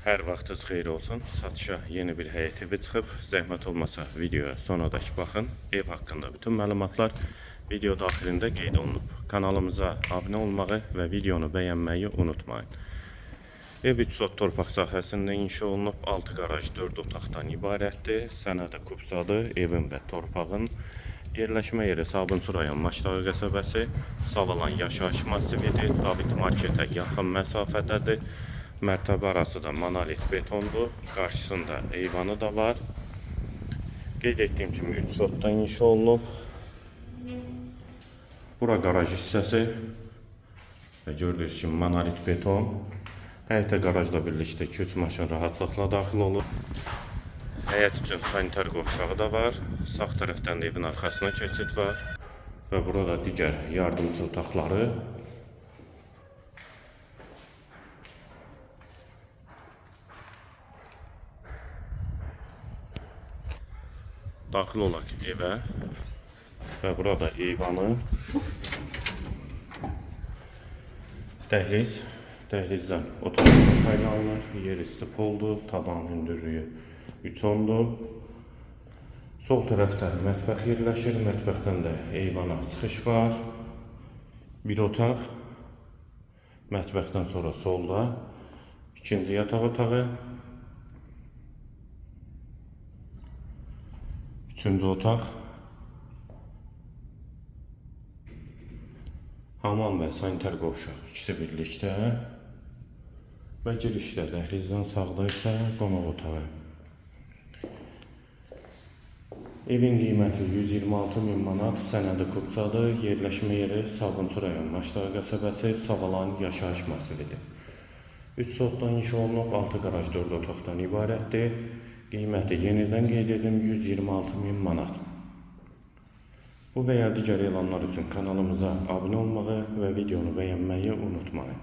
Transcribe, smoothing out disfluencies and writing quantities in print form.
Hər vaxtınız xeyir olsun. Satışa yeni bir həyət evi çıxıb. Zəhmət olmasa videoya sonadək baxın. Ev haqqında bütün məlumatlar video daxilində qeyd olunub. Kanalımıza abunə olmağı və videonu bəyənməyi unutmayın. Ev 3 sot torpaq sahəsində inşa olunub. 6 qaraj, 4 otaqdan ibarətdir. Sənədi kubsadır. Evin və torpağın yerləşmə yeri Sabunçu rayon Maşdağı qəsəbəsi. Savalan yaşayış masividir. David marketə yaxın məsafədədir. Mərtəbə arası da monolit betondur. Qarşısında eyvanı da var. Qeyd etdiyim kimi 3 sotdan inşa olunub. Bura qaraj hissəsi. Və gördüyünüz kimi monolit beton. Həyətə qarajla birlikdə 2-3 maşın rahatlıqla daxil olur. Həyət üçün sanitar qovşağı da var. Sağ tərəfdən də evin arxasına keçid var. Və burada digər yardımcı otaqları. Daxil olaq evə və burada eyvanı, dəhliz, dəhlizdən otaqlar faydalanır, yer isti poldur, tavan hündürlüyü 3-10'dur. Sol tərəfdə mətbəx yerləşir, mətbəxdən də eyvana çıxış var. Bir otaq, mətbəxdən sonra solda ikinci yataq otağı. Üçüncü otaq, hamam və sanitar qovşaq ikisi birlikdə və girişdə dəhlizdən sağda isə qonaq otağı. Evin qiyməti 126.000 manat, sənədi kubsadır, yerləşmə yeri Sabunçu rayon Maşdağı qəsəbəsi, Savalan yaşayış masividir. 3 sotdan inşa olunub, 6 qaraj 4 otaqdan ibarətdir. Qiyməti yenidən qeyd edim 126.000 manat. Bu və ya digər elanlar üçün kanalımıza abunə olmağı və videonu bəyənməyi unutmayın.